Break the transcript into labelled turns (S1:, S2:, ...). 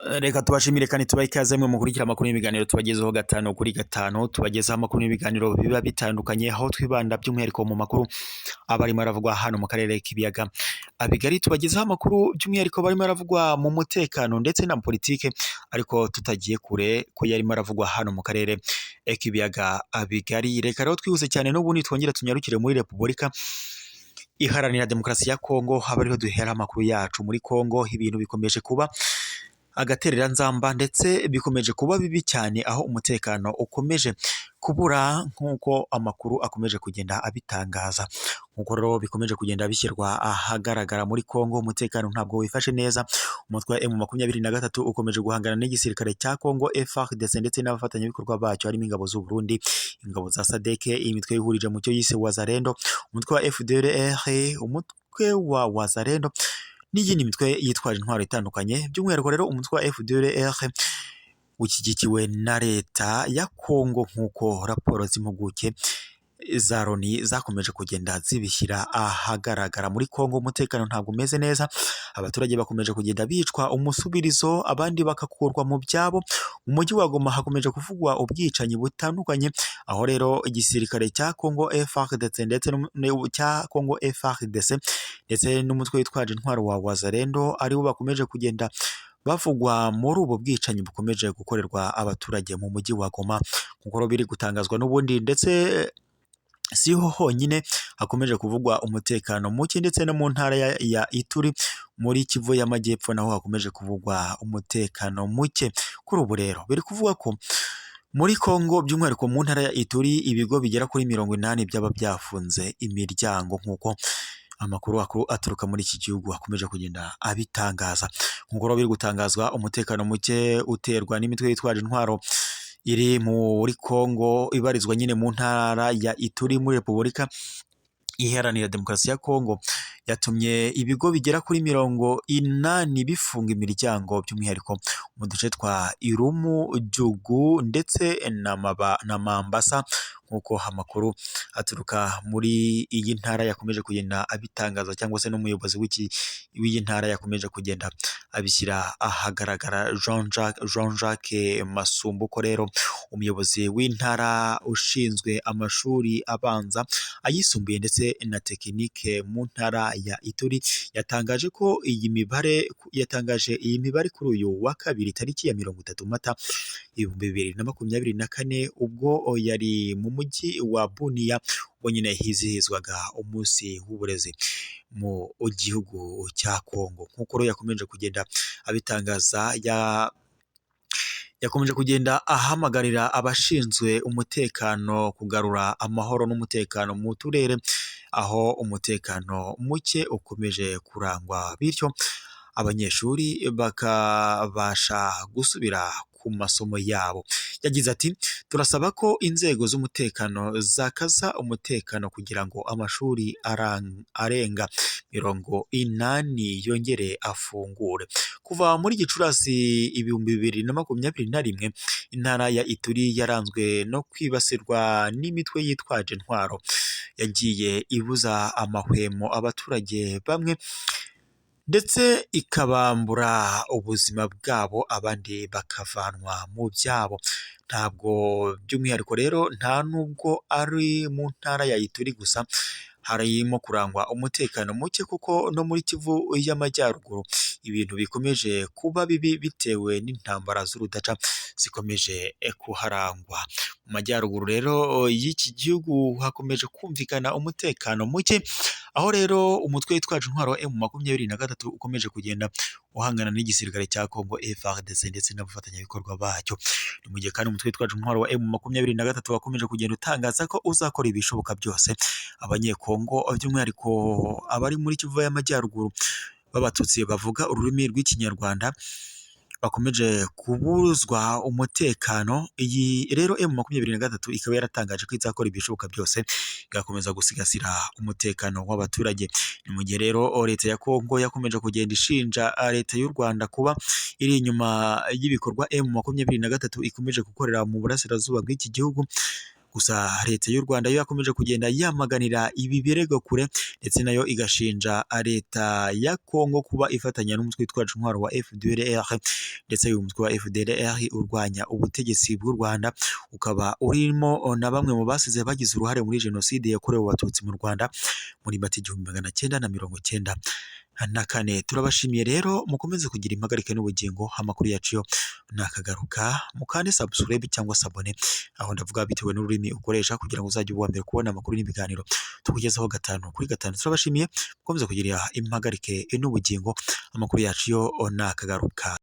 S1: Reka tubashimire kandi tubahe ikaze mwe mukurikira amakuru y'ibiganiro tubagezeho gatanu kuri gatanu, tubagezaho amakuru y'ibiganiro biba bitandukanye, aho twibanda by'umwihariko mu makuru abarimo aravugwa hano mu karere k'ibiyaga bigari. Tubagezaho amakuru by'umwihariko barimo aravugwa mu mutekano ndetse na politike, ariko tutagiye kure ko yarimo aravugwa hano mu karere k'ibiyaga bigari. Reka rero twihuse cyane n'ubundi twongere tunyarukire muri Repubulika Iharanira Demokarasi ya Kongo, haba ariho duhera amakuru yacu. Muri Kongo ibintu bikomeje kuba agaterera nzamba ndetse bikomeje kuba bibi cyane, aho umutekano ukomeje kubura nk'uko amakuru akomeje kugenda abitangaza. Nk'uko rero bikomeje kugenda bishyirwa ahagaragara muri Kongo, umutekano ntabwo wifashe neza. Umutwe wa M23 ukomeje guhangana n'igisirikare cya Kongo FARDC ndetse n'abafatanyabikorwa bacyo harimo ingabo z'u Burundi, ingabo za SADC, imitwe ihurije mu cyo yise Wazalendo, umutwe wa FDLR, umutwe wa Wazalendo n'iyindi mitwe yitwaje intwaro itandukanye. By'umwihariko rero umutwe wa FDLR ushyigikiwe na leta ya Kongo, nk'uko raporo z'impuguke za Loni zakomeje kugenda zibishyira ahagaragara. Muri Kongo umutekano ntabwo umeze neza, abaturage bakomeje kugenda bicwa umusubirizo, abandi bakakurwa mu byabo. Mu mujyi wa Goma hakomeje kuvugwa ubwicanyi butandukanye, aho rero igisirikare cya Kongo FARDC ndetse ndetse n'umutwe witwaje intwaro wa Wazalendo aribo bakomeje kugenda bavugwa muri ubu bwicanyi bukomeje gukorerwa abaturage mu mujyi wa Goma, nk'uko biri gutangazwa n'ubundi. Ndetse siho honyine hakomeje kuvugwa umutekano muke, ndetse no mu ntara ya Ituri muri Kivu y'Amajyepfo naho hakomeje kuvugwa umutekano muke. Kuri ubu rero biri kuvuga ko muri Kongo by'umwihariko mu ntara ya Ituri ibigo bigera kuri 80 byaba byafunze imiryango, nk'uko amakuru aturuka muri iki gihugu akomeje kugenda abitangaza. Nk'uko biri gutangazwa, umutekano muke uterwa n'imitwe yitwaje intwaro iri muri Kongo ibarizwa nyine mu ntara ya Ituri muri Repubulika Iharanira Demokarasi ya Kongo, yatumye ibigo bigera kuri 80 bifunga imiryango, by'umwihariko mu duce twa Irumu, Jugu ndetse na Mambasa, nk'uko amakuru aturuka muri iyi ntara yakomeje kugenda abitangaza, cyangwa se n'umuyobozi w'iyi ntara yakomeje kugenda abishyira ahagaragara, Jean-Jacques Masumbuko. Rero umuyobozi w'intara ushinzwe amashuri abanza, ayisumbuye ndetse na tekinike mu ntara ya Ituri yatangaje iyi mibare kuri uyu wa kabiri tariki ya 30 Mata 2024, ubwo yari mu mujyi wa Bunia ubwo nyine hizihizwaga umunsi w'uburezi mu gihugu cya Kongo. Nk'uko rero yakomeje kugenda abitangaza, yakomeje kugenda ahamagarira abashinzwe umutekano kugarura amahoro n'umutekano mu turere aho umutekano muke ukomeje kurangwa, bityo abanyeshuri bakabasha gusubira ku masomo yabo. Yagize ati, turasaba ko inzego z'umutekano zakaza umutekano kugira ngo amashuri arenga 80 yongere afungure. Kuva muri Gicurasi 2021 intara ya Ituri yaranzwe no kwibasirwa n'imitwe yitwaje intwaro yagiye ibuza amahwemo abaturage bamwe ndetse ikabambura ubuzima bwabo, abandi bakavanwa mu byabo. Ntabwo by'umwihariko rero nta nubwo ari mu ntara ya Ituri gusa harimo kurangwa umutekano muke, kuko no muri Kivu y'Amajyaruguru ibintu bikomeje kuba bibi bitewe n'intambara z'urudaca zikomeje kuharangwa. Mu majyaruguru rero y'iki gihugu hakomeje kumvikana umutekano muke, aho rero umutwe witwaje intwaro wa M23 ukomeje kugenda uhangana n'igisirikare cya Kongo FARDC ndetse n'abafatanyabikorwa bacyo. Ni mu gihe kandi umutwe witwaje intwaro wa M23 wakomeje kugenda utangaza ko uzakora ibishoboka byose abanyekongo, by'umwihariko abari muri Kivu y'Amajyaruguru b'Abatutsi bavuga ururimi rw'Ikinyarwanda bakomeje kubuzwa umutekano. Iyi rero M23 ikaba yaratangaje ko izakora ibishoboka byose igakomeza gusigasira umutekano w'abaturage. Ni mu gihe rero leta ya Kongo yakomeje kugenda ishinja leta y'u Rwanda kuba iri inyuma y'ibikorwa M23 ikomeje gukorera mu burasirazuba bw'iki gihugu, gusa leta y'u Rwanda yo yakomeje kugenda yamaganira ibi birego kure ndetse nayo igashinja leta ya Kongo kuba ifatanya n'umutwe witwaje intwaro wa FDLR ndetse uyu mutwe wa FDLR urwanya ubutegetsi bw'u Rwanda ukaba urimo na bamwe mu basize bagize uruhare muri jenoside yakorewe abatutsi mu Rwanda muri Mata 1994. Turabashimiye rero mukomeze kugira impagarike n'ubugingo, amakuru yacu yo nakagaruka mukande subscribe cyangwa sabone aho ndavuga bitewe n'ururimi ukoresha kugira ngo uzajye uwa mbere kubona amakuru n'ibiganiro tukugezaho 5 kuri 5. Turabashimiye mukomeze kugira impagarike n'ubugingo, amakuru yacu yo nakagaruka.